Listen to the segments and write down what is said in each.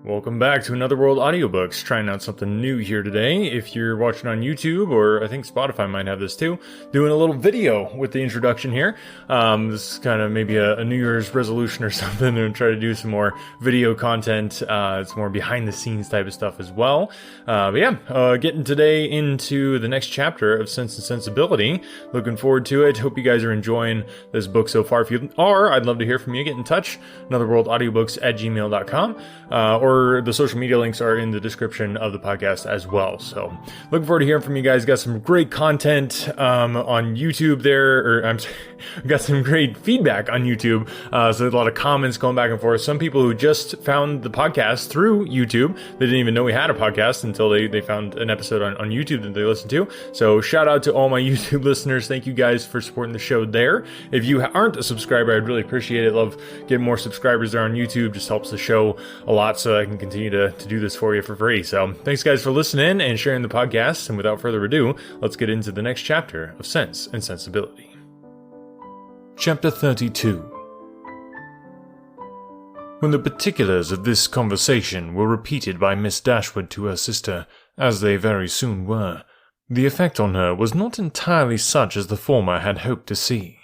Welcome back to Another World Audiobooks. Trying out something new here today. If you're watching on YouTube, or I think Spotify might have this too, doing a little video with the introduction here. This is kind of maybe a New Year's resolution or something, and try to do some more video content. It's more behind the scenes type of stuff as well. Getting today into the next chapter of Sense and Sensibility. Looking forward to it. Hope you guys are enjoying this book so far. If you are, I'd love to hear from you. Get in touch. anotherworldaudiobooks@gmail.com. Or the social media links are in the description of the podcast as well. So, looking forward to hearing from you guys. Got some great content on YouTube there, got some great feedback on YouTube. So there's a lot of comments going back and forth. Some people who just found the podcast through YouTube, they didn't even know we had a podcast until they found an episode on YouTube that they listened to. So shout out to all my YouTube listeners. Thank you guys for supporting the show there. If you aren't a subscriber, I'd really appreciate it. Love getting more subscribers there on YouTube. Just helps the show a lot, so I can continue to do this for you for free. So thanks guys for listening and sharing the podcast. And without further ado, let's get into the next chapter of Sense and Sensibility. Chapter 32. When the particulars of this conversation were repeated by Miss Dashwood to her sister, as they very soon were, the effect on her was not entirely such as the former had hoped to see.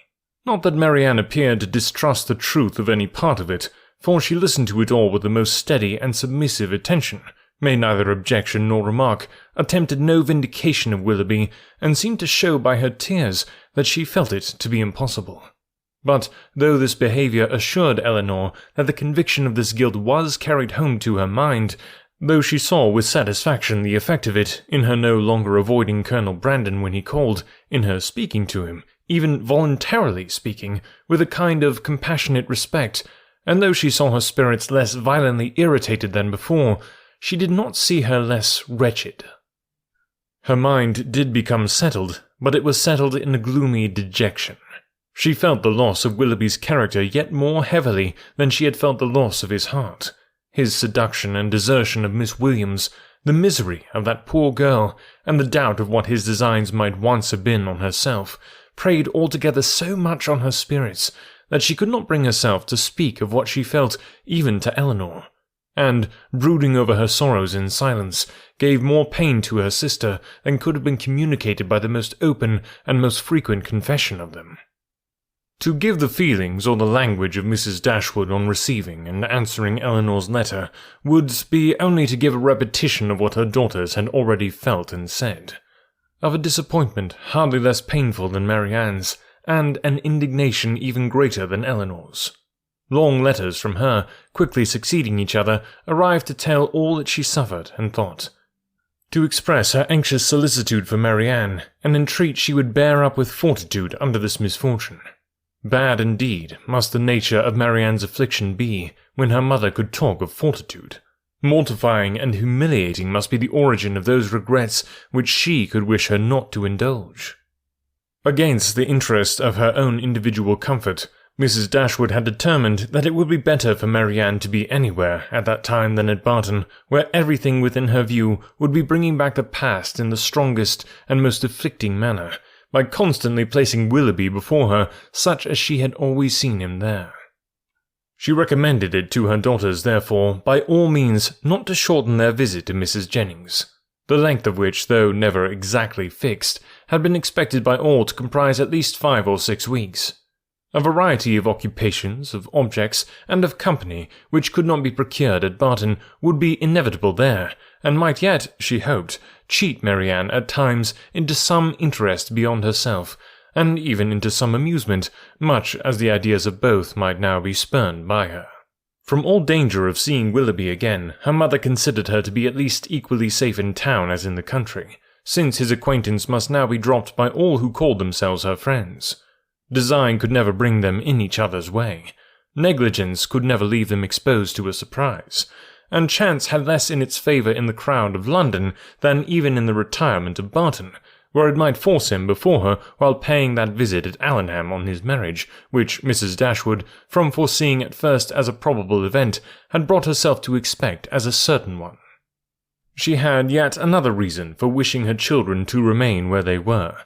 Not that Marianne appeared to distrust the truth of any part of it, for she listened to it all with the most steady and submissive attention, made neither objection nor remark, attempted no vindication of Willoughby, and seemed to show by her tears that she felt it to be impossible. But though this behaviour assured Elinor that the conviction of this guilt was carried home to her mind, though she saw with satisfaction the effect of it in her no longer avoiding Colonel Brandon when he called, in her speaking to him, even voluntarily speaking, with a kind of compassionate respect, and though she saw her spirits less violently irritated than before, she did not see her less wretched. Her mind did become settled, but it was settled in a gloomy dejection. She felt the loss of Willoughby's character yet more heavily than she had felt the loss of his heart. His seduction and desertion of Miss Williams, the misery of that poor girl, and the doubt of what his designs might once have been on herself, preyed altogether so much on her spirits that she could not bring herself to speak of what she felt even to Elinor, and, brooding over her sorrows in silence, gave more pain to her sister than could have been communicated by the most open and most frequent confession of them. To give the feelings or the language of Mrs. Dashwood on receiving and answering Elinor's letter would be only to give a repetition of what her daughters had already felt and said, of a disappointment hardly less painful than Marianne's, and an indignation even greater than Elinor's. Long letters from her, quickly succeeding each other, arrived to tell all that she suffered and thought, to express her anxious solicitude for Marianne, and entreat she would bear up with fortitude under this misfortune. Bad indeed must the nature of Marianne's affliction be, when her mother could talk of fortitude. Mortifying and humiliating must be the origin of those regrets which she could wish her not to indulge. Against the interest of her own individual comfort, Mrs. Dashwood had determined that it would be better for Marianne to be anywhere at that time than at Barton, where everything within her view would be bringing back the past in the strongest and most afflicting manner, by constantly placing Willoughby before her such as she had always seen him there. She recommended it to her daughters, therefore, by all means not to shorten their visit to Mrs. Jennings, the length of which, though never exactly fixed, had been expected by all to comprise at least 5 or 6 weeks. A variety of occupations, of objects, and of company which could not be procured at Barton would be inevitable there, and might yet, she hoped, cheat Marianne at times into some interest beyond herself, and even into some amusement, much as the ideas of both might now be spurned by her. From all danger of seeing Willoughby again, her mother considered her to be at least equally safe in town as in the country, since his acquaintance must now be dropped by all who called themselves her friends. Design could never bring them in each other's way. Negligence could never leave them exposed to a surprise, and chance had less in its favour in the crowd of London than even in the retirement of Barton, where it might force him before her while paying that visit at Allenham on his marriage, which Mrs. Dashwood, from foreseeing at first as a probable event, had brought herself to expect as a certain one. She had yet another reason for wishing her children to remain where they were.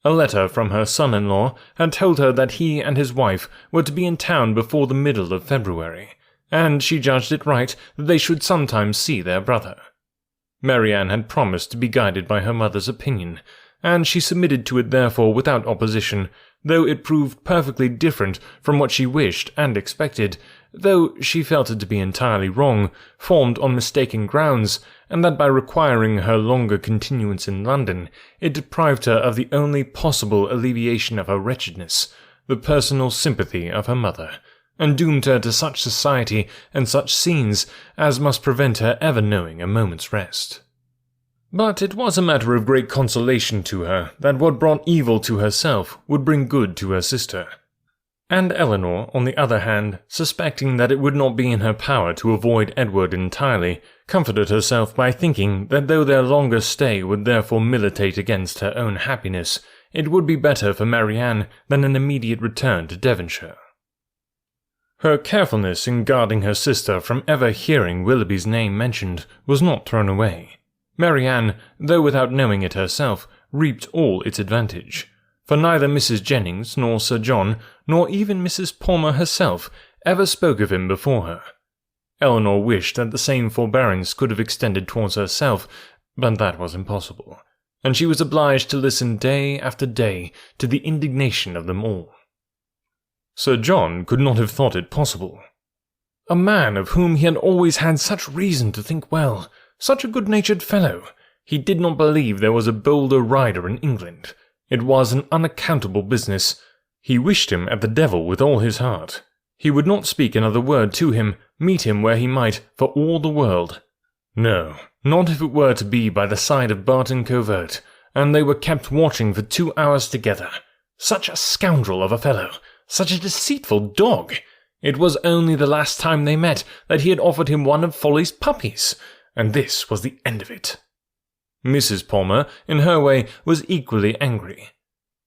A letter from her son-in-law had told her that he and his wife were to be in town before the middle of February, and she judged it right that they should sometimes see their brother. Marianne had promised to be guided by her mother's opinion, and she submitted to it therefore without opposition, though it proved perfectly different from what she wished and expected, though she felt it to be entirely wrong, formed on mistaken grounds, and that by requiring her longer continuance in London, it deprived her of the only possible alleviation of her wretchedness, the personal sympathy of her mother, and doomed her to such society and such scenes as must prevent her ever knowing a moment's rest. But it was a matter of great consolation to her that what brought evil to herself would bring good to her sister. And Eleanor, on the other hand, suspecting that it would not be in her power to avoid Edward entirely, comforted herself by thinking that though their longer stay would therefore militate against her own happiness, it would be better for Marianne than an immediate return to Devonshire. Her carefulness in guarding her sister from ever hearing Willoughby's name mentioned was not thrown away. Marianne, though without knowing it herself, reaped all its advantage, for neither Mrs. Jennings nor Sir John, nor even Mrs. Palmer herself, ever spoke of him before her. Eleanor wished that the same forbearance could have extended towards herself, but that was impossible, and she was obliged to listen day after day to the indignation of them all. Sir John could not have thought it possible. A man of whom he had always had such reason to think well, such a good-natured fellow. He did not believe there was a bolder rider in England. It was an unaccountable business. He wished him at the devil with all his heart. He would not speak another word to him, meet him where he might, for all the world. No, not if it were to be by the side of Barton Covert, and they were kept watching for 2 hours together. Such a scoundrel of a fellow! Such a deceitful dog! It was only the last time they met that he had offered him one of Folly's puppies, and this was the end of it. Mrs. Palmer, in her way, was equally angry.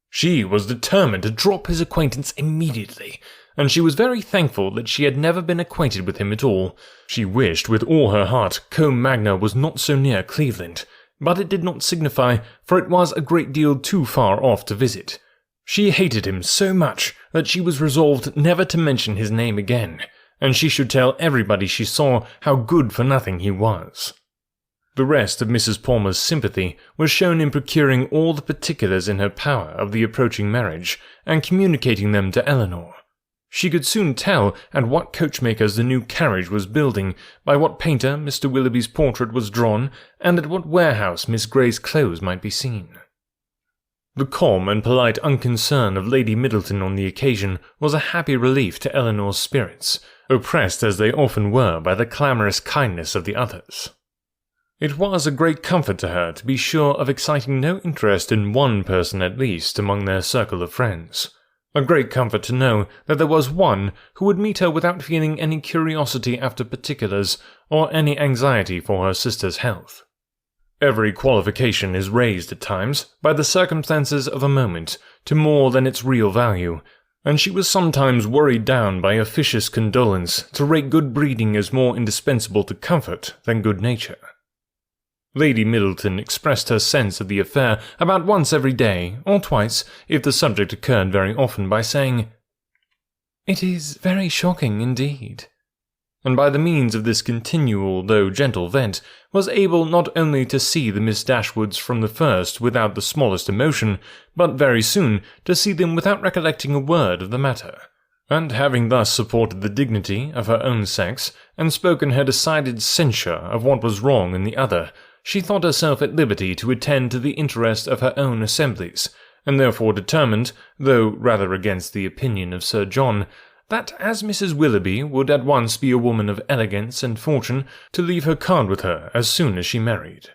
She was determined to drop his acquaintance immediately, and she was very thankful that she had never been acquainted with him at all. She wished with all her heart Combe Magna was not so near Cleveland, but it did not signify, for it was a great deal too far off to visit. She hated him so much that she was resolved never to mention his name again, and she should tell everybody she saw how good for nothing he was. The rest of Mrs. Palmer's sympathy was shown in procuring all the particulars in her power of the approaching marriage, and communicating them to Eleanor. She could soon tell at what coachmakers the new carriage was building, by what painter Mr. Willoughby's portrait was drawn, and at what warehouse Miss Grey's clothes might be seen. The calm and polite unconcern of Lady Middleton on the occasion was a happy relief to Eleanor's spirits, oppressed as they often were by the clamorous kindness of the others. It was a great comfort to her to be sure of exciting no interest in one person at least among their circle of friends. A great comfort to know that there was one who would meet her without feeling any curiosity after particulars, or any anxiety for her sister's health. Every qualification is raised at times, by the circumstances of a moment, to more than its real value, and she was sometimes worried down by officious condolence to rate good breeding as more indispensable to comfort than good nature. Lady Middleton expressed her sense of the affair about once every day, or twice, if the subject occurred very often, by saying, "It is very shocking indeed," and by the means of this continual though gentle vent, was able not only to see the Miss Dashwoods from the first without the smallest emotion, but very soon to see them without recollecting a word of the matter. And having thus supported the dignity of her own sex, and spoken her decided censure of what was wrong in the other, she thought herself at liberty to attend to the interest of her own assemblies, and therefore determined, though rather against the opinion of Sir John, that as Mrs. Willoughby would at once be a woman of elegance and fortune, to leave her card with her as soon as she married.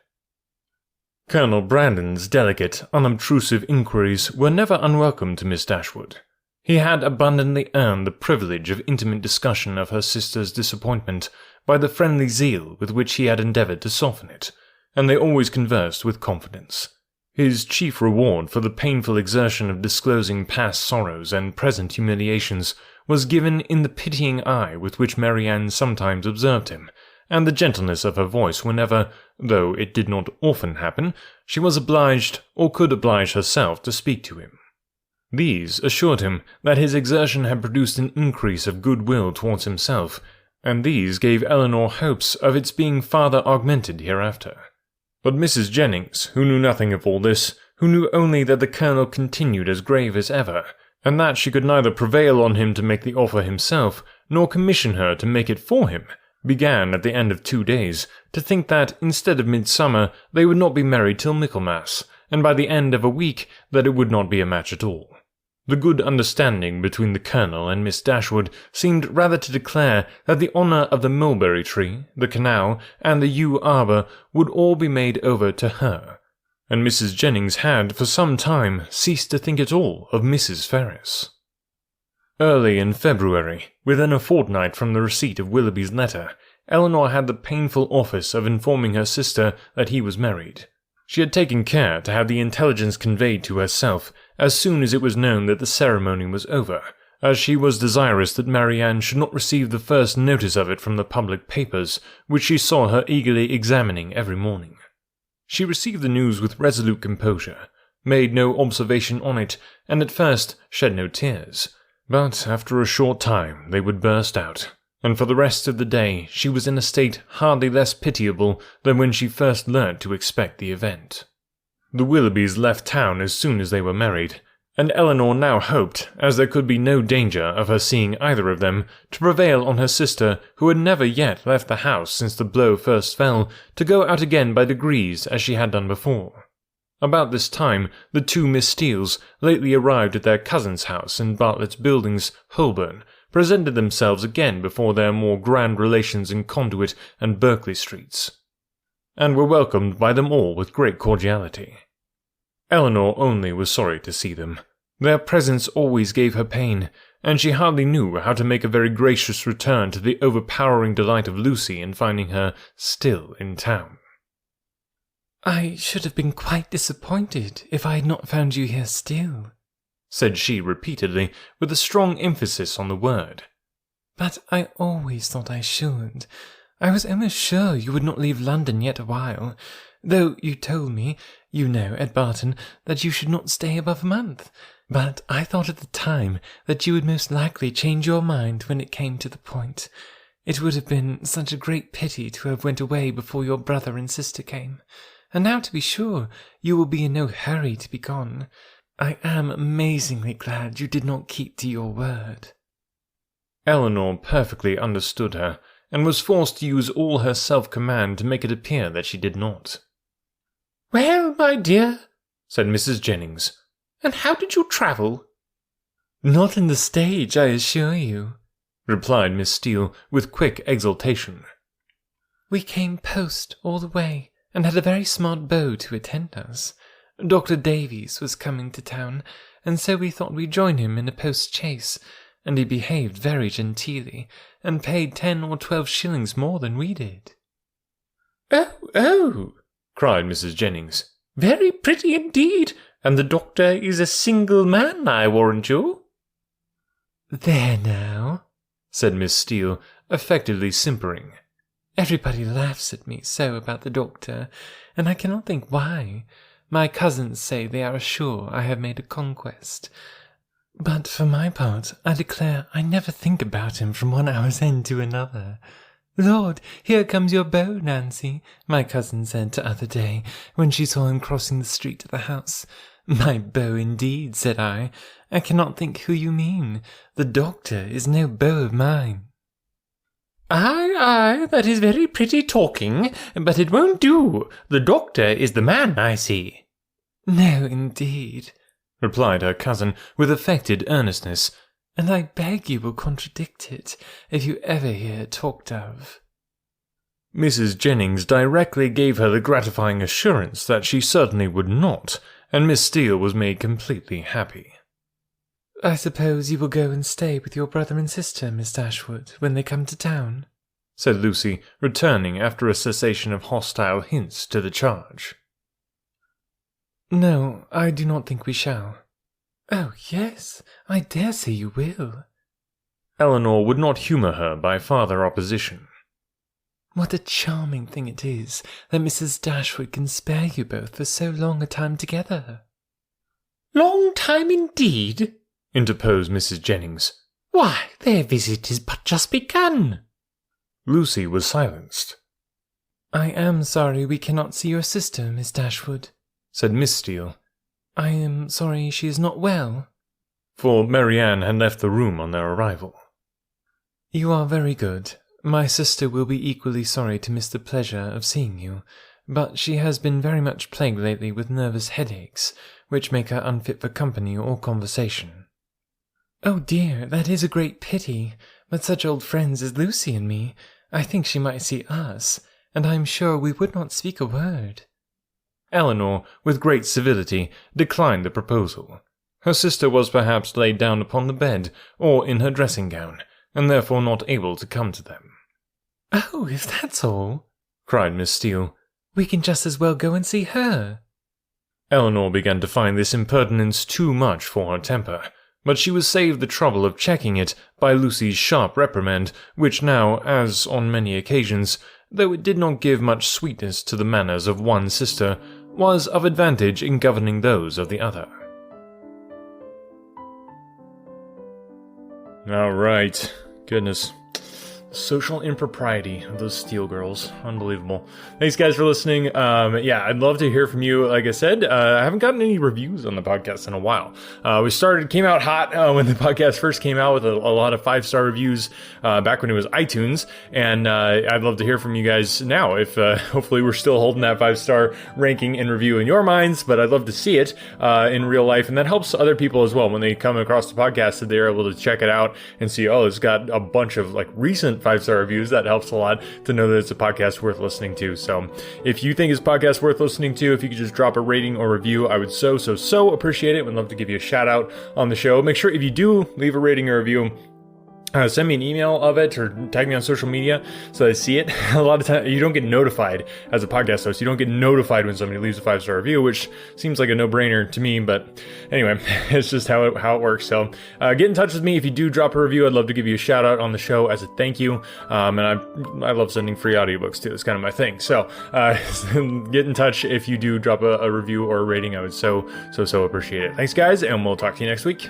Colonel Brandon's delicate, unobtrusive inquiries were never unwelcome to Miss Dashwood. He had abundantly earned the privilege of intimate discussion of her sister's disappointment by the friendly zeal with which he had endeavoured to soften it, and they always conversed with confidence. His chief reward for the painful exertion of disclosing past sorrows and present humiliations was given in the pitying eye with which Marianne sometimes observed him, and the gentleness of her voice whenever, though it did not often happen, she was obliged or could oblige herself to speak to him. These assured him that his exertion had produced an increase of goodwill towards himself, and these gave Eleanor hopes of its being farther augmented hereafter. But Mrs. Jennings, who knew nothing of all this, who knew only that the Colonel continued as grave as ever, and that she could neither prevail on him to make the offer himself, nor commission her to make it for him, began, at the end of 2 days, to think that, instead of midsummer, they would not be married till Michaelmas, and by the end of a week that it would not be a match at all. The good understanding between the Colonel and Miss Dashwood seemed rather to declare that the honour of the mulberry tree, the canal, and the yew arbour would all be made over to her, and Mrs. Jennings had for some time ceased to think at all of Mrs. Ferris. Early in February, within a fortnight from the receipt of Willoughby's letter, Eleanor had the painful office of informing her sister that he was married. She had taken care to have the intelligence conveyed to herself as soon as it was known that the ceremony was over, as she was desirous that Marianne should not receive the first notice of it from the public papers, which she saw her eagerly examining every morning. She received the news with resolute composure, made no observation on it, and at first shed no tears, but after a short time they would burst out, and for the rest of the day she was in a state hardly less pitiable than when she first learnt to expect the event. The Willoughbys left town as soon as they were married, and Eleanor now hoped, as there could be no danger of her seeing either of them, to prevail on her sister, who had never yet left the house since the blow first fell, to go out again by degrees as she had done before. About this time, the two Miss Steeles, lately arrived at their cousin's house in Bartlett's Buildings, Holborn, presented themselves again before their more grand relations in Conduit and Berkeley Streets, and were welcomed by them all with great cordiality. Eleanor only was sorry to see them. Their presence always gave her pain, and she hardly knew how to make a very gracious return to the overpowering delight of Lucy in finding her still in town. "I should have been quite disappointed if I had not found you here still," said she repeatedly, with a strong emphasis on the word. "But I always thought I should. I was almost sure you would not leave London yet awhile, though you told me, you know, at Barton, that you should not stay above a month. But I thought at the time that you would most likely change your mind when it came to the point. It would have been such a great pity to have went away before your brother and sister came. And now, to be sure, you will be in no hurry to be gone. I am amazingly glad you did not keep to your word." Eleanor perfectly understood her, and was forced to use all her self-command to make it appear that she did not. "Well, my dear," said Mrs. Jennings, "and how did you travel?" "Not in the stage, I assure you," replied Miss Steele with quick exultation. "We came post all the way, and had a very smart beau to attend us. Dr. Davies was coming to town, and so we thought we'd join him in a post-chaise, and he behaved very genteelly, and paid 10 or 12 shillings more than we did." Oh, cried Mrs. Jennings. "Very pretty indeed, and the doctor is a single man, I warrant you." "There now," said Miss Steele, affectedly simpering. "Everybody laughs at me so about the doctor, and I cannot think why. My cousins say they are sure I have made a conquest. But for my part, I declare I never think about him from one hour's end to another. 'Lord, here comes your beau, Nancy,' my cousin said t'other day, when she saw him crossing the street to the house. 'My beau, indeed,' said I. 'I cannot think who you mean. The doctor is no beau of mine.'" Aye, that is very pretty talking, but it won't do. The doctor is the man, I see." "No, indeed," replied her cousin with affected earnestness, "and I beg you will contradict it, if you ever hear it talked of." Mrs. Jennings directly gave her the gratifying assurance that she certainly would not, and Miss Steele was made completely happy. "I suppose you will go and stay with your brother and sister, Miss Dashwood, when they come to town?" said Lucy, returning after a cessation of hostile hints to the charge. "No, I do not think we shall." "Oh, yes, I dare say you will." Eleanor would not humour her by farther opposition. "What a charming thing it is that Mrs. Dashwood can spare you both for so long a time together." "Long time indeed," interposed Mrs. Jennings. "Why, their visit is but just begun." Lucy was silenced. "I am sorry we cannot see your sister, Miss Dashwood," said Miss Steele. "I am sorry she is not well." For Marianne had left the room on their arrival. "You are very good. My sister will be equally sorry to miss the pleasure of seeing you, but she has been very much plagued lately with nervous headaches, which make her unfit for company or conversation." "Oh dear, that is a great pity, but such old friends as Lucy and me, I think she might see us, and I am sure we would not speak a word." Eleanor, with great civility, declined the proposal. Her sister was perhaps laid down upon the bed, or in her dressing gown, and therefore not able to come to them. "Oh, if that's all," cried Miss Steele, "we can just as well go and see her." Eleanor began to find this impertinence too much for her temper, but she was saved the trouble of checking it by Lucy's sharp reprimand, which now, as on many occasions, though it did not give much sweetness to the manners of one sister, was of advantage in governing those of the other. All right. Goodness. Social impropriety of those Steele girls. Unbelievable. Thanks, guys, for listening. Yeah, I'd love to hear from you. Like I said, I haven't gotten any reviews on the podcast in a while. Came out hot when the podcast first came out with a lot of 5-star reviews back when it was iTunes. And I'd love to hear from you guys now. If hopefully we're still holding that 5-star ranking and review in your minds, but I'd love to see it in real life. And that helps other people as well when they come across the podcast, that they're able to check it out and see, oh, it's got a bunch of like recent 5-star reviews. That helps a lot to know that it's a podcast worth listening to. So if you think it's a podcast worth listening to, if you could just drop a rating or review, I would so appreciate it. Would love to give you a shout out on the show. Make sure if you do leave a rating or review, send me an email of it or tag me on social media so I see it. A lot of times you don't get notified as a podcast host. You don't get notified when somebody leaves a 5-star review, which seems like a no-brainer to me. But anyway, it's just how it works. So get in touch with me if you do drop a review. I'd love to give you a shout out on the show as a thank you. And I love sending free audiobooks too. It's kind of my thing. So get in touch if you do drop a review or a rating. I would so appreciate it. Thanks, guys, and we'll talk to you next week.